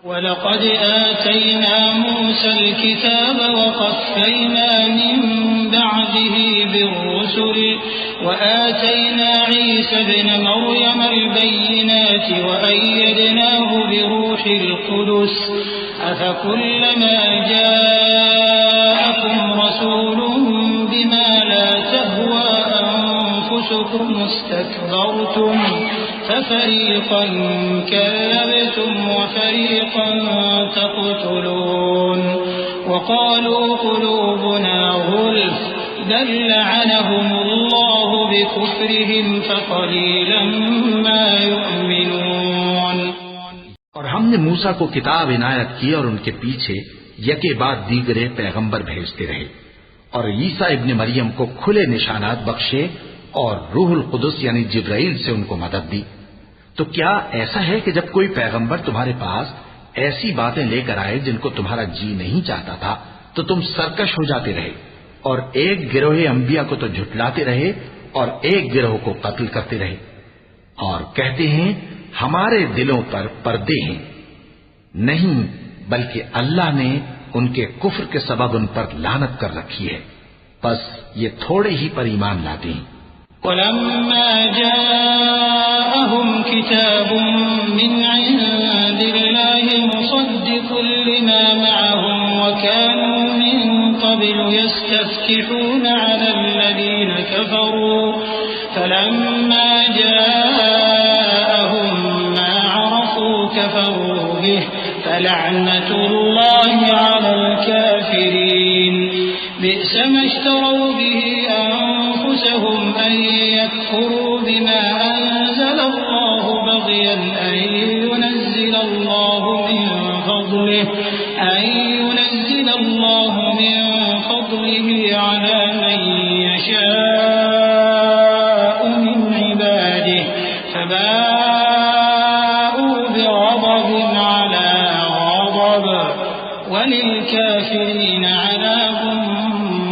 وَلَقَدْ آتَيْنَا مُوسَى الْكِتَابَ وَقَفَّيْنَا مِن بَعْدِهِ بِالرُّسُلِ وَآتَيْنَا عِيسَى ابْنَ مَرْيَمَ الْبَيِّنَاتِ وَأَيَّدْنَاهُ بِرُوحِ الْقُدُسِ أَفَكُلَّمَا جَاءَكُمْ رَسُولٌ بِمَا لَا تَهْوَىٰ أَنفُسُكُمُ اسْتَكْبَرْتُمْ فَفَرِيقًا كَذَّبْتُمْ وَفَرِيقًا تَقْتُلُونَ وَقَالُوا قُلُوبُنَا غُلْفٌ بَل لَّعَنَهُمُ اللَّهُ بِكُفْرِهِمْ فَقَلِيلًا مَّا يُؤْمِنُونَ۔ اور ہم نے موسیٰ کو کتاب عنایت کی اور ان کے پیچھے یکے بعد دیگرے پیغمبر بھیجتے رہے، اور عیسیٰ ابن مریم کو کھلے نشانات بخشے اور روح القدس یعنی جبرائیل سے ان کو مدد دی۔ تو کیا ایسا ہے کہ جب کوئی پیغمبر تمہارے پاس ایسی باتیں لے کر آئے جن کو تمہارا جی نہیں چاہتا تھا تو تم سرکش ہو جاتے رہے، اور ایک گروہ انبیاء کو تو جھٹلاتے رہے اور ایک گروہ کو قتل کرتے رہے، اور کہتے ہیں ہمارے دلوں پر پردے ہیں؟ نہیں، بلکہ اللہ نے ان کے کفر کے سبب ان پر لعنت کر رکھی ہے، بس یہ تھوڑے ہی پر ایمان لاتے ہیں۔ وَلَمَّا جَاءَهُمْ كِتَابٌ مِّنْ عِندِ اللَّهِ مُصَدِّقٌ لِّمَا مَعَهُمْ وَكَانُوا مِن قَبْلُ يَسْتَفْتِحُونَ عَلَى الَّذِينَ كَفَرُوا فَلَمَّا جَاءَهُم مَّا عَرَفُوا كَفَرُوا بِهِ فَلَعْنَةُ اللَّهِ عَلَى الْكَافِرِينَ بِئْسَ مَا اشْتَرَوْا بِهِ أَنفُسَهُمْ أَن يَكْفُرُوا بِمَا أَنزَلَ اللَّهُ بَغْيًا أَن يُنَزِّلَ اللَّهُ مِن فَضْلِهِ عَلَى مَن يَشَاءُ مِنْ عِبَادِهِ فَبَاءُوا بِغَضَبٍ عَلَى غَضَبٍ وَلِلْكَافِرِينَ عَذَابٌ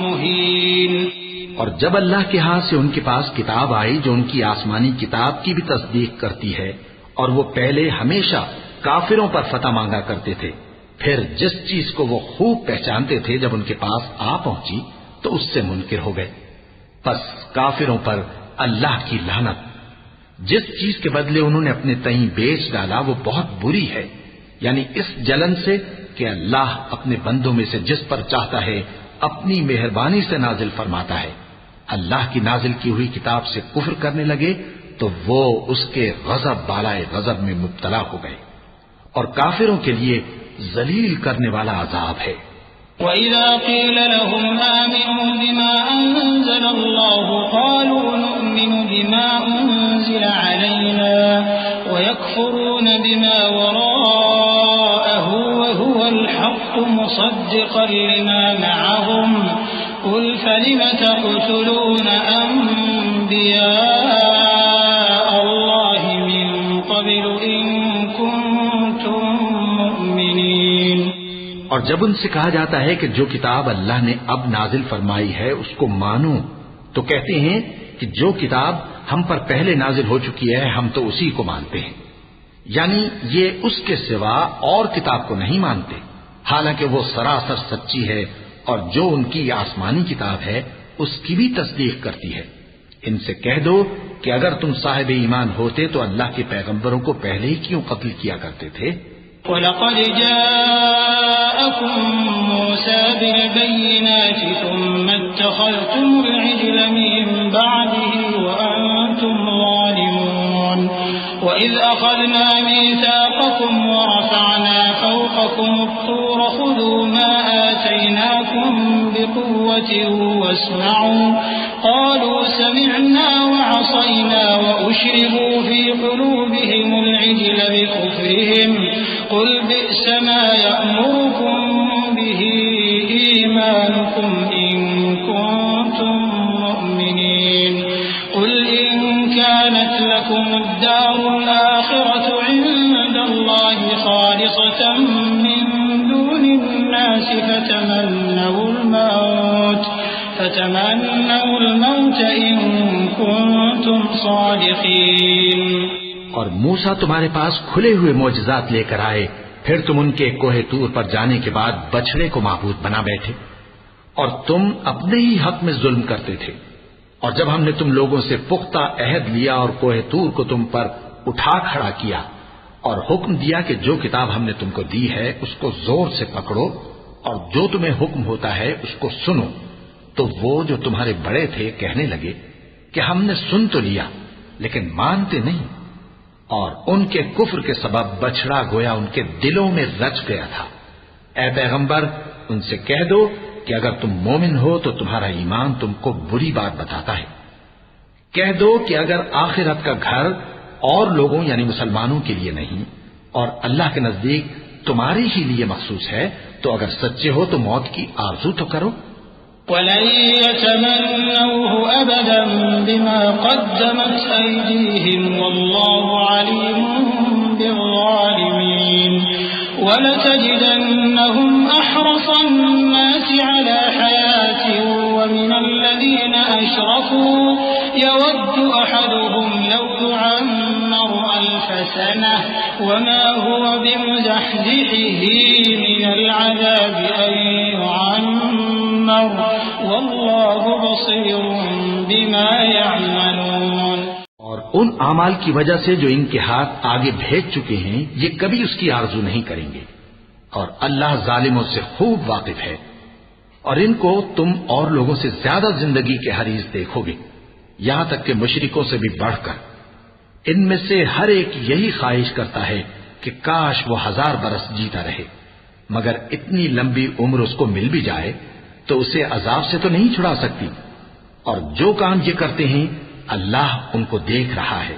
مُهِينٌ۔ اور جب اللہ کے ہاں سے ان کے پاس کتاب آئی جو ان کی آسمانی کتاب کی بھی تصدیق کرتی ہے، اور وہ پہلے ہمیشہ کافروں پر فتح مانگا کرتے تھے، پھر جس چیز کو وہ خوب پہچانتے تھے جب ان کے پاس آ پہنچی تو اس سے منکر ہو گئے، پس کافروں پر اللہ کی لعنت۔ جس چیز کے بدلے انہوں نے اپنے تئیں بیچ ڈالا وہ بہت بری ہے، یعنی اس جلن سے کہ اللہ اپنے بندوں میں سے جس پر چاہتا ہے اپنی مہربانی سے نازل فرماتا ہے۔ اللہ کی نازل کی ہوئی کتاب سے کفر کرنے لگے تو وہ اس کے غضب بالائے غضب میں مبتلا ہو گئے، اور کافروں کے لیے ذلیل کرنے والا عذاب ہے۔ وَإِذَا قِيلَ لَهُمْ آمِنُوا بِمَا أَنزَلَ اللَّهُ قَالُوا نُؤْمِنُ بِمَا أُنزِلَ عَلَيْنَا وَيَكْفُرُونَ بِمَا وَرَاءَهُ وَهُوَ الْحَقُّ مُصَدِّقًا لِّمَا مَعَهُمْ قُلْ فَلِمَ تَقْتُلُونَ أَنبِيَاءَ اللَّهِ مِن قَبْلُ إِن كُنتُم مُّؤْمِنِينَ۔ اور جب ان سے کہا جاتا ہے کہ جو کتاب اللہ نے اب نازل فرمائی ہے اس کو مانو، تو کہتے ہیں کہ جو کتاب ہم پر پہلے نازل ہو چکی ہے ہم تو اسی کو مانتے ہیں، یعنی یہ اس کے سوا اور کتاب کو نہیں مانتے، حالانکہ وہ سراسر سچی ہے، اور جو ان کی آسمانی کتاب ہے اس کی بھی تصدیق کرتی ہے۔ ان سے کہہ دو کہ اگر تم صاحب ایمان ہوتے تو اللہ کے پیغمبروں کو پہلے ہی کیوں قتل کیا کرتے تھے؟ وَلَقَدْ جَاءَكُم مُّوسَىٰ بِالْبَيِّنَاتِ ثُمَّ اتَّخَذْتُمُ الْعِجْلَ مِن بَعْدِهِ وَأَنتُمْ ظَالِمُونَ وَإِذْ أَخَذْنَا مِيثَاقَكُمْ وَرَفَعْنَا فَوْقَكُمُ الطُّورَ خُذُوا مَا آتَيْنَاكُم بِقُوَّةٍ وَاسْمَعُوا قَالُوا سَمِعْنَا وَعَصَيْنَا وَأُشْرِبُوا فِي قُلُوبِهِمُ الْعِجْلَ بِكُفْرِهِمْ قُلْ بِئْسَ مَا يَأْمُرُكُم بِهِ إِيمَانُكُمْ إِن كُنتُم مُّؤْمِنِينَ قُلْ إِن كَانَتْ لَكُمُ الدَّارُ الْآخِرَةُ عِندَ اللَّهِ خَالِصَةً مِّن دُونِ النَّاسِ فتمنوا الموت إن كنتم صادقين۔ اور موسیٰ تمہارے پاس کھلے ہوئے معجزات لے کر آئے پھر تم ان کے کوہ طور پر جانے کے بعد بچڑے کو معبود بنا بیٹھے اور تم اپنے ہی حق میں ظلم کرتے تھے. اور جب ہم نے تم لوگوں سے پختہ عہد لیا اور کوہ طور کو تم پر اٹھا کھڑا کیا اور حکم دیا کہ جو کتاب ہم نے تم کو دی ہے اس کو زور سے پکڑو اور جو تمہیں حکم ہوتا ہے اس کو سنو، تو وہ جو تمہارے بڑے تھے کہنے لگے کہ ہم نے سن تو لیا لیکن مانتے نہیں، اور ان کے کفر کے سبب بچڑا گویا ان کے دلوں میں رچ گیا تھا. اے پیغمبر ان سے کہہ دو کہ اگر تم مومن ہو تو تمہارا ایمان تم کو بری بات بتاتا ہے. کہہ دو کہ اگر آخرت کا گھر اور لوگوں یعنی مسلمانوں کے لیے نہیں اور اللہ کے نزدیک تمہارے ہی لیے مخصوص ہے تو اگر سچے ہو تو موت کی آرزو تو کرو. وَلَن يَتَمَنَّوْهُ أَبَدًا بِمَا قَدَّمَتْ أَيْدِيهِمْ وَاللَّهُ عَلِيمٌ بِالظَّالِمِينَ. وَلَتَجِدَنَّهُمْ أَحْرَصَ النَّاسِ عَلَى حَيَاةٍ وَمِنَ الَّذِينَ أَشْرَكُوا يَوَدُّ أَحَدُهُمْ لَوْ يُعَمَّرُ أَلْفَ سَنَةٍ وَمَا هُوَ بِمُزَحْزِحِهِ مِنَ الْعَذَابِ أَن يُعَمَّرَ وَاللَّهُ بَصِيرٌ بِمَا يَعْمَلُونَ. اور ان اعمال کی وجہ سے جو ان کے ہاتھ آگے بھیج چکے ہیں یہ کبھی اس کی آرزو نہیں کریں گے، اور اللہ ظالموں سے خوب واقف ہے. اور ان کو تم اور لوگوں سے زیادہ زندگی کے حریص دیکھو گے، یہاں تک کہ مشرکوں سے بھی بڑھ کر. ان میں سے ہر ایک یہی خواہش کرتا ہے کہ کاش وہ 1000 برس جیتا رہے، مگر اتنی لمبی عمر اس کو مل بھی جائے تو اسے عذاب سے تو نہیں چھڑا سکتی. اور جو کام یہ کرتے ہیں اللہ ان کو دیکھ رہا ہے.